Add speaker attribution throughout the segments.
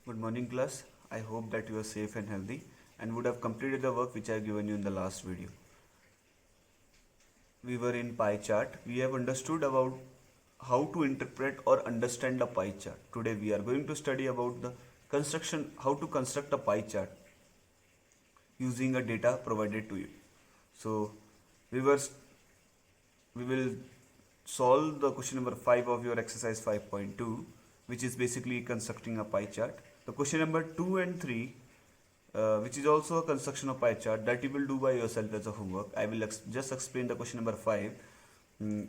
Speaker 1: Good morning class. I hope that you are safe and healthy and would have completed the work which I have given you in the last video. We were in pie chart. We have understood about how to interpret or understand a pie chart. Today we are going to study about the construction, how to construct a pie chart using a data provided to you. So we were we will solve the question number 5 of your exercise 5.2, which is basically constructing a pie chart. The question number 2 and 3, which is also a construction of pie chart, that you will do by yourself as a homework. I will just explain the question number 5, mm,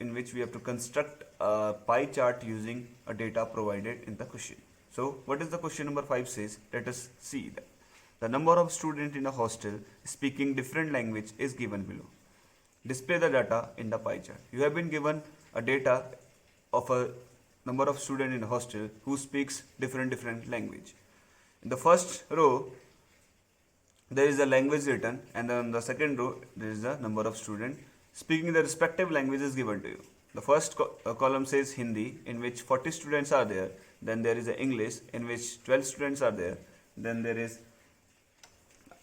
Speaker 1: in which we have to construct a pie chart using a data provided in the question. So what is the question number 5 says? Let us see that. The number of students in a hostel speaking different language is given below. Display the data in the pie chart. You have been given a data of a number of students in a hostel who speaks different language. In the first row, there is a language written, and then in the second row, there is the number of students speaking the respective languages given to you. The first column says Hindi, in which 40 students are there. Then there is a English, in which 12 students are there. Then there is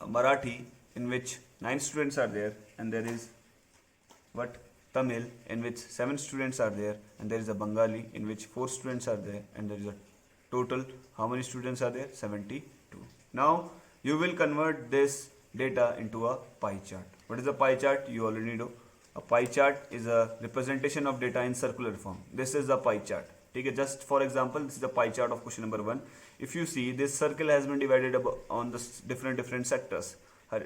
Speaker 1: Marathi, in which 9 students are there, and there is Tamil, in which 7 students are there, and there is a Bengali, in which 4 students are there, and there is a total, how many students are there? 72. Now you will convert this data into a pie chart. What is a pie chart? You already know. A pie chart is a representation of data in circular form. This is a pie chart. Okay, just for example, this is the pie chart of question number 1. If you see, this circle has been divided on the different sectors.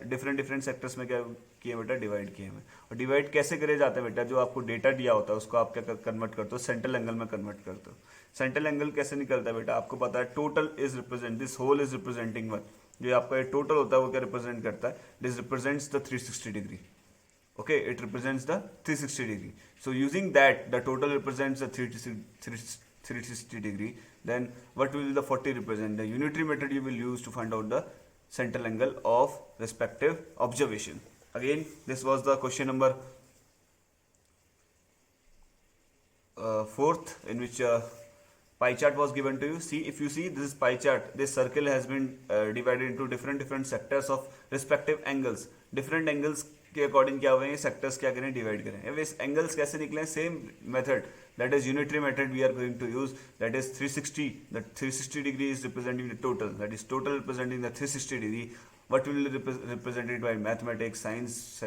Speaker 1: Different sectors में क्या किए बेटा, divide किए हैं. और divide कैसे करे जाते हैं बेटा? जो आपको डेटा दिया होता है उसको आप क्या कन्वर्ट करते हो? सेंट्रल एंगल में कन्वर्ट करते हो. सेंट्रल एंगल कैसे निकलता है बेटा? आपको पता है total is represent, this whole is representing one. जो आपका टोटल होता है वो क्या रिप्रेजेंट करता है? This represents the 360 degree. Okay, it represents the 360 degree. So using that, the total represents the 360 degree. Then what will the 40 represent? The unitary method you will use to find out the central angle of respective observation. Again, this was the question number 4th, in which pie chart was given to you. See, if you see this pie chart, this circle has been divided into different sectors of respective angles. Different angles के according क्या हुए हैं sectors क्या करें, divide करें. अब इस angles कैसे निकले? Same method, that is unitary method we are going to use. That is 360. That 360 degree is representing the total, that is total representing the 360 degree. what will be represented by mathematics, science,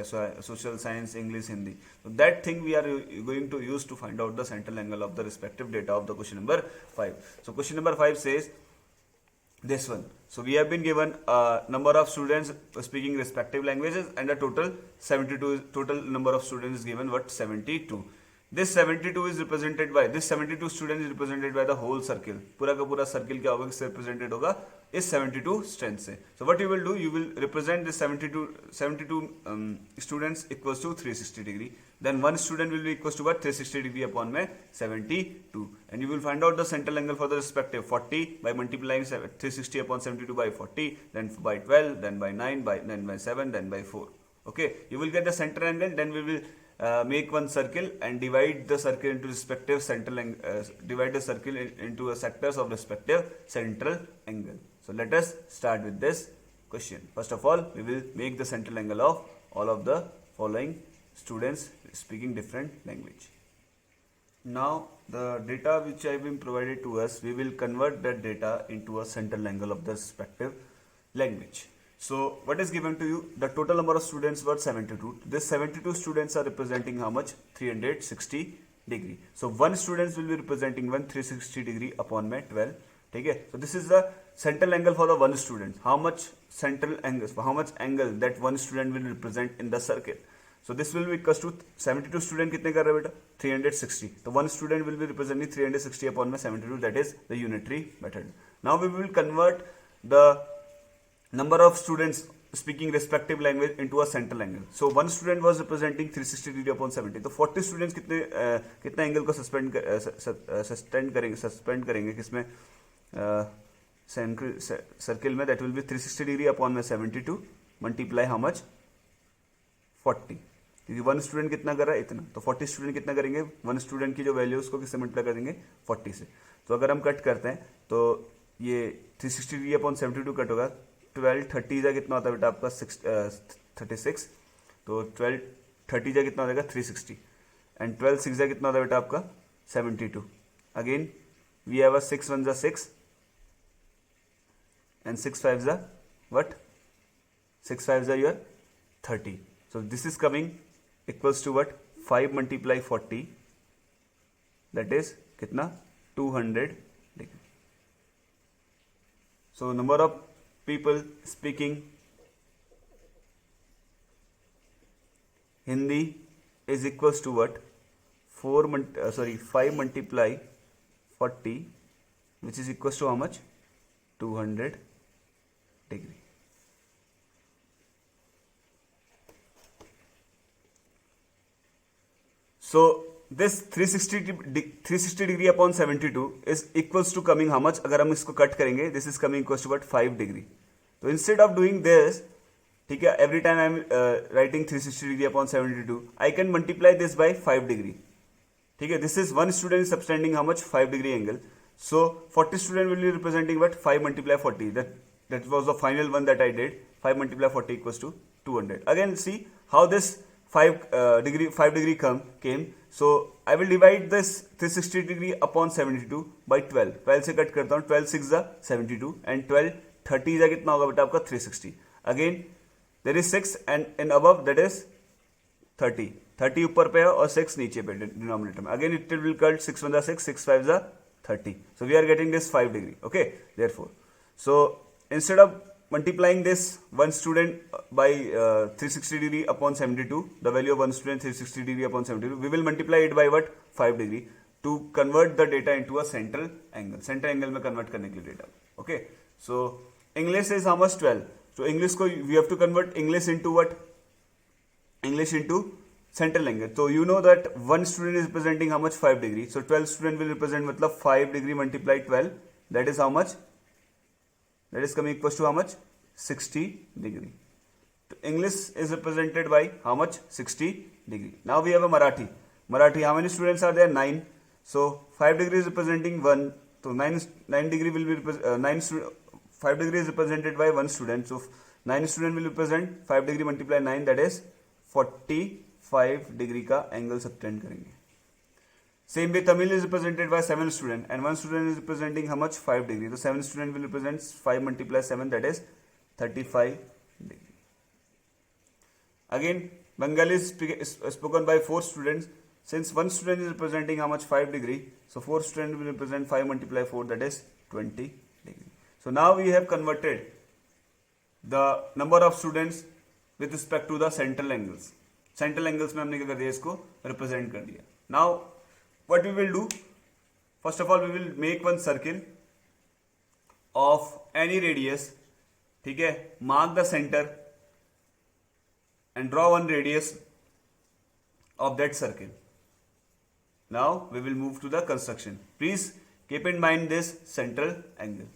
Speaker 1: social science, English, Hindi. So that thing we are going to use to find out the central angle of the respective data of the question number 5. So question number 5 says this one. So we have been given a number of students speaking respective languages and a total 72. Total number of students is given 72. This 72 is represented by, this 72 students is represented by the whole circle. पूरा का पूरा circle क्या होगा, किससे represented होगा? इस 72 strength से. So what you will do, you will represent this 72 students equals to 360 degree. Then one student will be equals to what? 360 degree upon में 72. And you will find out the central angle for the respective 40 by multiplying 360 upon 72 by 40, then by 12, then by 9, then by 7, then by 4. Okay, you will get the center angle. Then we will make one circle and divide the circle into respective central angle, divide the circle into sectors of respective central angle. So let us start with this question. First of all, we will make the central angle of all of the following students speaking different language. Now the data which have been provided to us, we will convert that data into a central angle of the respective language. So what is given to you? The total number of students were 72. This 72 students are representing how much? 360 degree. So one student will be representing 360 degree upon my 12. Okay. So this is the central angle for the one student. How much central angle? How much angle that one student will represent in the circle? So this will be equals to 72 student कितने कर रहे बेटा? 360. So one student will be representing 360 upon my 72. That is the unitary method. Now we will convert the number of students speaking respective language into a central angle. So one student was representing 360 degree upon 70. तो 40 students कितने angle को suspend करेंगे किसमें? Circle में. That will be 360 degree upon में 72 multiply how much? 40. क्योंकि one student कितना कर रहा है? इतना. तो 40 स्टूडेंट कितना करेंगे? वन स्टूडेंट की जो वैल्यू उसको किससे मल्टीप्लाई करेंगे? 40 से. तो अगर हम कट करते हैं तो ये 360 डिग्री अपॉन 72 कट होगा, 12 30 जा कितना होता है बेटा आपका 36, तो 12 30 जा कितना हो जाएगा 360, एंड 12 6 जा कितना होता है बेटा आपका 72. अगेन वी हैव अ 6 1 जा 6 and 6 5 जा what, 6 5 जा your 30. So this is coming equals to what, 5 multiply 40, that is कितना 200 degree. So number of people speaking Hindi is equals to what, 5 multiply 40, which is equals to how much, 200 degree. So this 360 degree upon 72 is equals to coming how much, अगर हम इसको cut करेंगे, this is coming equals to what, 5 degree. तो instead of doing this, ठीक है, every time I am writing 360 degree upon 72, I can multiply this by 5 degree. ठीक है, this is one student is subtending how much, 5 degree angle. So 40 student will be representing what, 5 multiply 40. That was the final one that I did. 5 multiply 40 equals to 200. Again, see how this 5 degree came. So I will divide this 360 degree upon 72 by 12. 12 से cut करता हूँ, 12 6 जा 72 and 12 30 जा कितना होगा बेटा आपका 360. Again there is 6 and in above that is 30. 30 ऊपर पे है और 6 नीचे पे डिनोमिनेटर में. Again it will cut 6 1 जा 6, 6 5 जा 30. So we are getting this 5 degree. Okay, therefore, so instead of multiplying this one student by 360 degree upon 72, the value of one student 360 degree upon 72, we will multiply it by what, 5 degree, to convert the data into a central angle. Central angle में convert करने के लिए data. Okay, so English is how much, 12. So English को we have to convert English into what, English into central angle. So you know that one student is representing how much, 5 degree. So 12 student will represent मतलब 5 degree multiply 12, that is how much, that is coming equals to how much, 60 degree. English is represented by how much, 60 degree. Now we have a Marathi. How many students are there? 9. So 5 degree is representing 1. So 9 degree will be 5 degree is represented by 1 student. So 9 student will represent 5 degree multiply 9, that is 45 degree का angle subtend करेंगे. Same way Tamil is represented by 7 student and 1 student is representing how much, 5 degree. So 7 student will represent 5 multiply 7, that is 35 degree. Again Bengali is spoken by 4 students. Since 1 student is representing how much, 5 degree, so 4 student will represent 5 multiply 4, that is 20 degree. So now we have converted the number of students with respect to the central angles. Central angles में हमने क्या कर दिया, इसको represent कर दिया. Now what we will do, first of all we will make one circle of any radius, ठीक है, mark the center and draw one radius of that circle. Now we will move to the construction. Please keep in mind this central angle.